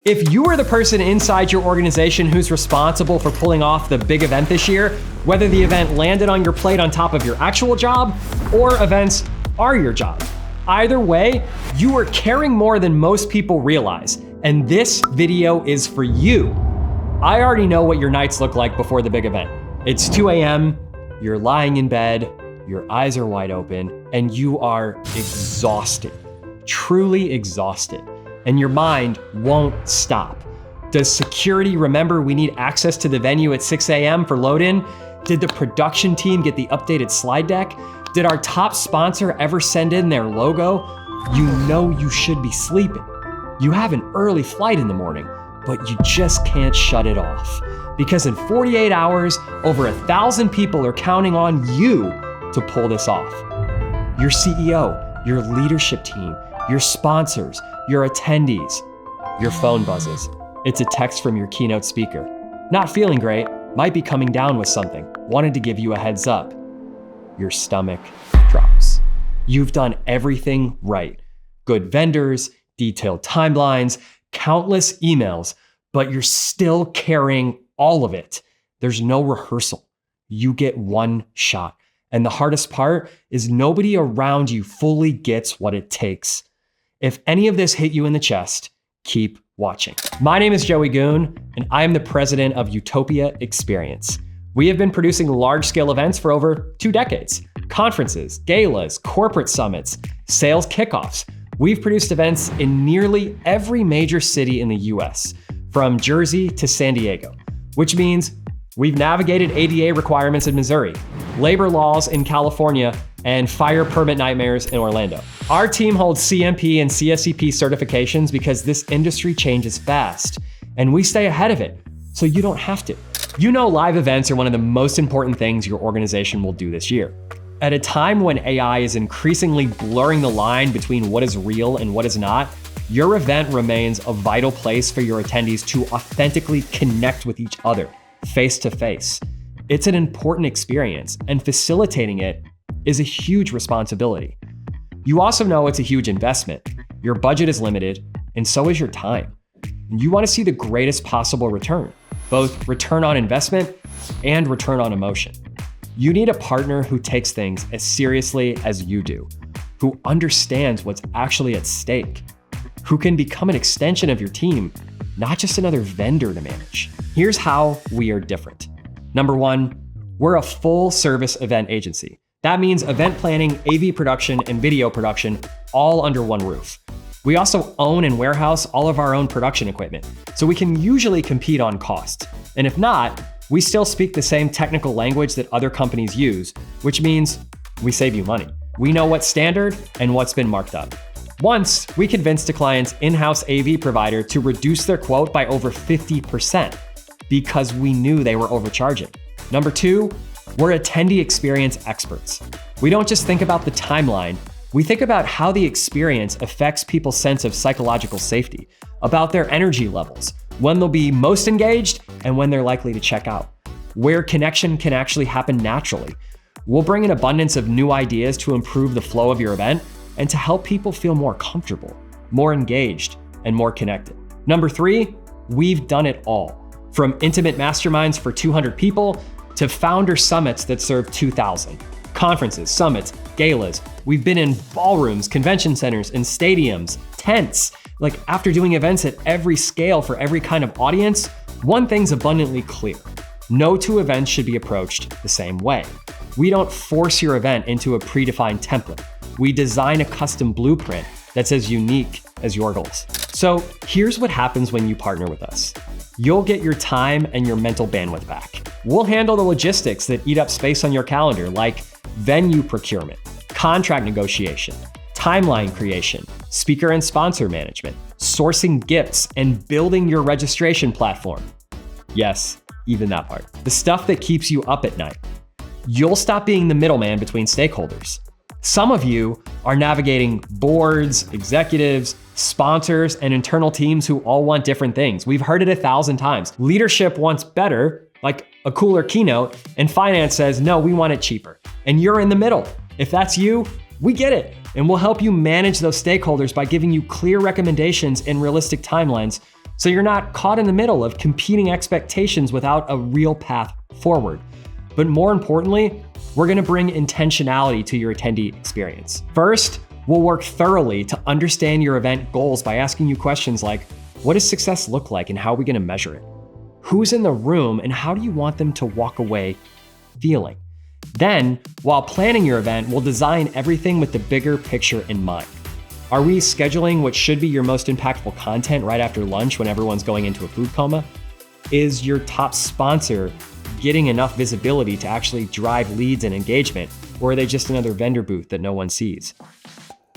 If you are the person inside your organization who's responsible for pulling off the big event this year, whether the event landed on your plate on top of your actual job or events are your job, either way, you are caring more than most people realize, and this video is for you. I already know what your nights look like before the big event. It's 2 a.m., you're lying in bed, your eyes are wide open, and you are exhausted, truly exhausted. And your mind won't stop. Does security remember we need access to the venue at 6 a.m. for load-in? Did the production team get the updated slide deck? Did our top sponsor ever send in their logo? You know you should be sleeping. You have an early flight in the morning, but you just can't shut it off. Because in 48 hours, over 1,000 people are counting on you to pull this off. Your CEO, your leadership team, your sponsors, your attendees, your phone buzzes. It's a text from your keynote speaker. Not feeling great, might be coming down with something. Wanted to give you a heads up. Your stomach drops. You've done everything right. Good vendors, detailed timelines, countless emails, but you're still carrying all of it. There's no rehearsal. You get one shot. And the hardest part is nobody around you fully gets what it takes. If any of this hit you in the chest, keep watching. My name is Joey Goone, and I am the president of Utopia Experience. We have been producing large-scale events for over 2 decades. Conferences, galas, corporate summits, sales kickoffs. We've produced events in nearly every major city in the US, from Jersey to San Diego, which means we've navigated ADA requirements in Missouri, labor laws in California, and fire permit nightmares in Orlando. Our team holds CMP and CSCP certifications because this industry changes fast, and we stay ahead of it, so you don't have to. You know live events are one of the most important things your organization will do this year. At a time when AI is increasingly blurring the line between what is real and what is not, your event remains a vital place for your attendees to authentically connect with each other, face to face. It's an important experience, and facilitating it is a huge responsibility. You also know it's a huge investment. Your budget is limited, and so is your time. And you want to see the greatest possible return, both return on investment and return on emotion. You need a partner who takes things as seriously as you do, who understands what's actually at stake, who can become an extension of your team, not just another vendor to manage. Here's how we are different. Number one, we're a full-service event agency. That means event planning, AV production, and video production all under one roof. We also own and warehouse all of our own production equipment, so we can usually compete on cost. And if not, we still speak the same technical language that other companies use, which means we save you money. We know what's standard and what's been marked up. Once, we convinced a client's in-house AV provider to reduce their quote by over 50% because we knew they were overcharging. Number two, we're attendee experience experts. We don't just think about the timeline, we think about how the experience affects people's sense of psychological safety, about their energy levels, when they'll be most engaged and when they're likely to check out, where connection can actually happen naturally. We'll bring an abundance of new ideas to improve the flow of your event and to help people feel more comfortable, more engaged, and more connected. Number three, we've done it all. From intimate masterminds for 200 people to founder summits that serve 2,000. Conferences, summits, galas. We've been in ballrooms, convention centers, and stadiums, tents. Like, after doing events at every scale for every kind of audience, one thing's abundantly clear. No two events should be approached the same way. We don't force your event into a predefined template. We design a custom blueprint that's as unique as your goals. So here's what happens when you partner with us. You'll get your time and your mental bandwidth back. We'll handle the logistics that eat up space on your calendar, like venue procurement, contract negotiation, timeline creation, speaker and sponsor management, sourcing gifts, and building your registration platform. Yes, even that part. The stuff that keeps you up at night. You'll stop being the middleman between stakeholders. Some of you are navigating boards, executives, sponsors, and internal teams who all want different things. We've heard it 1,000 times. Leadership wants better, like a cooler keynote, and finance says, no, we want it cheaper. And you're in the middle. If that's you, we get it. And we'll help you manage those stakeholders by giving you clear recommendations and realistic timelines so you're not caught in the middle of competing expectations without a real path forward. But more importantly, we're gonna bring intentionality to your attendee experience. First, we'll work thoroughly to understand your event goals by asking you questions like, what does success look like and how are we gonna measure it? Who's in the room and how do you want them to walk away feeling? Then, while planning your event, we'll design everything with the bigger picture in mind. Are we scheduling what should be your most impactful content right after lunch when everyone's going into a food coma? Is your top sponsor getting enough visibility to actually drive leads and engagement, or are they just another vendor booth that no one sees?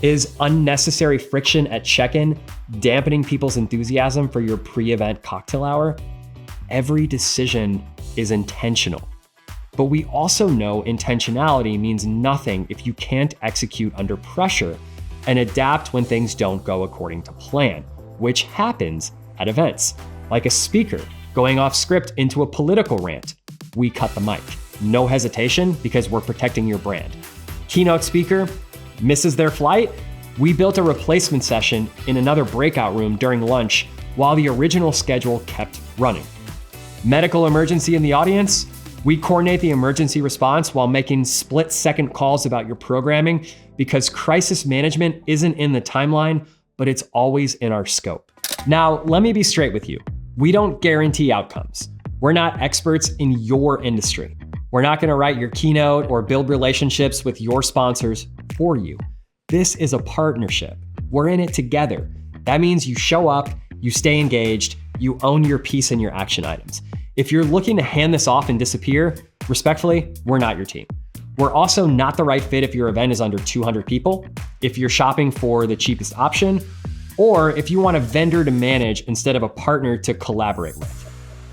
Is unnecessary friction at check-in dampening people's enthusiasm for your pre-event cocktail hour? Every decision is intentional. But we also know intentionality means nothing if you can't execute under pressure and adapt when things don't go according to plan, which happens at events. Like a speaker going off script into a political rant, we cut the mic. No hesitation because we're protecting your brand. Keynote speaker misses their flight, we built a replacement session in another breakout room during lunch while the original schedule kept running. Medical emergency in the audience, we coordinate the emergency response while making split-second calls about your programming because crisis management isn't in the timeline, but it's always in our scope. Now, let me be straight with you. We don't guarantee outcomes. We're not experts in your industry. We're not gonna write your keynote or build relationships with your sponsors for you. This is a partnership. We're in it together. That means you show up, you stay engaged, you own your piece and your action items. If you're looking to hand this off and disappear, respectfully, we're not your team. We're also not the right fit if your event is under 200 people, if you're shopping for the cheapest option, or if you want a vendor to manage instead of a partner to collaborate with.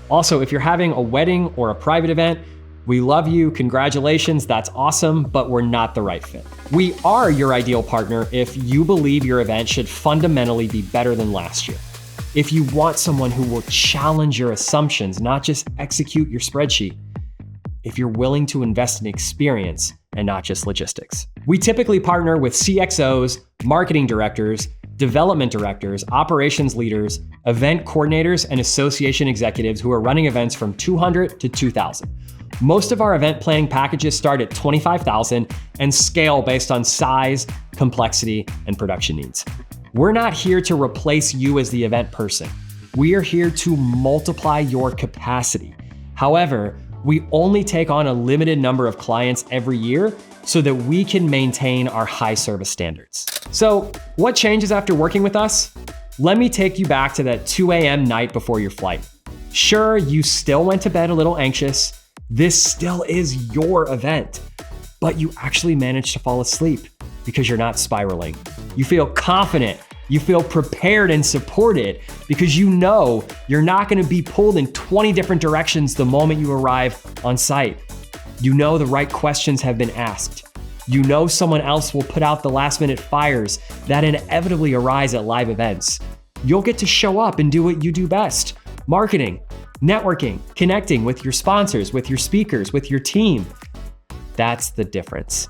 Also, if you're having a wedding or a private event, we love you, congratulations, that's awesome, but we're not the right fit. We are your ideal partner if you believe your event should fundamentally be better than last year. If you want someone who will challenge your assumptions, not just execute your spreadsheet. If you're willing to invest in experience and not just logistics. We typically partner with CXOs, marketing directors, development directors, operations leaders, event coordinators, and association executives who are running events from 200 to 2,000. Most of our event planning packages start at $25,000 and scale based on size, complexity, and production needs. We're not here to replace you as the event person. We are here to multiply your capacity. However, we only take on a limited number of clients every year so that we can maintain our high service standards. So, what changes after working with us? Let me take you back to that 2 a.m. night before your flight. Sure, you still went to bed a little anxious. This still is your event, but you actually managed to fall asleep because you're not spiraling. You feel confident, you feel prepared and supported because you know you're not gonna be pulled in 20 different directions the moment you arrive on site. You know the right questions have been asked. You know someone else will put out the last minute fires that inevitably arise at live events. You'll get to show up and do what you do best: marketing, networking, connecting with your sponsors, with your speakers, with your team. That's the difference.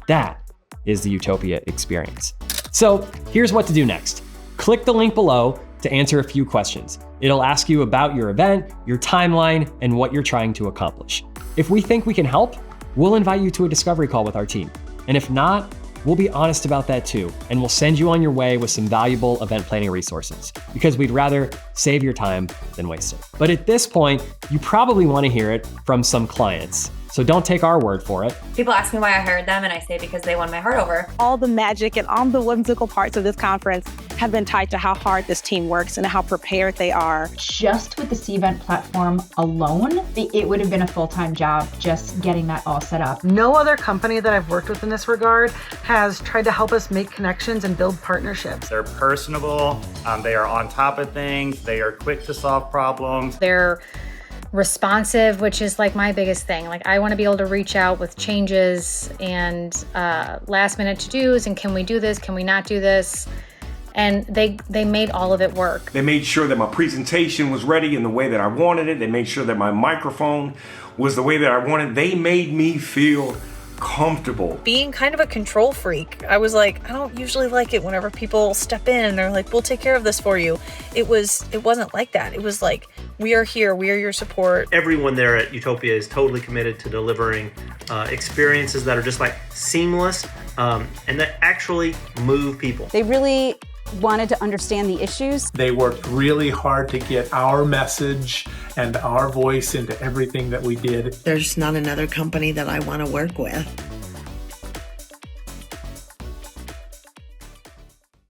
That is the Utopia experience. So here's what to do next. Click the link below to answer a few questions. It'll ask you about your event, your timeline, and what you're trying to accomplish. If we think we can help, we'll invite you to a discovery call with our team. And if not, we'll be honest about that too, and we'll send you on your way with some valuable event planning resources because we'd rather save your time than waste it. But at this point, you probably want to hear it from some clients. So don't take our word for it. People ask me why I hired them, and I say because they won my heart over. All the magic and all the whimsical parts of this conference have been tied to how hard this team works and how prepared they are. Just with the Cvent platform alone, it would have been a full-time job just getting that all set up. No other company that I've worked with in this regard has tried to help us make connections and build partnerships. They're personable, they are on top of things, they are quick to solve problems. They're responsive, which is like my biggest thing. Like, I want to be able to reach out with changes and last minute to-dos and can we do this, can we not do this? And they made all of it work. They made sure that my presentation was ready in the way that I wanted it. They made sure that my microphone was the way that I wanted. They made me feel comfortable. Being kind of a control freak, I was like, I don't usually like it whenever people step in and they're like, we'll take care of this for you. It wasn't like that. It was like, we are here, we are your support. Everyone there at Utopia is totally committed to delivering experiences that are just like seamless and that actually move people. They really wanted to understand the issues. They worked really hard to get our message and our voice into everything that we did. There's not another company that I want to work with.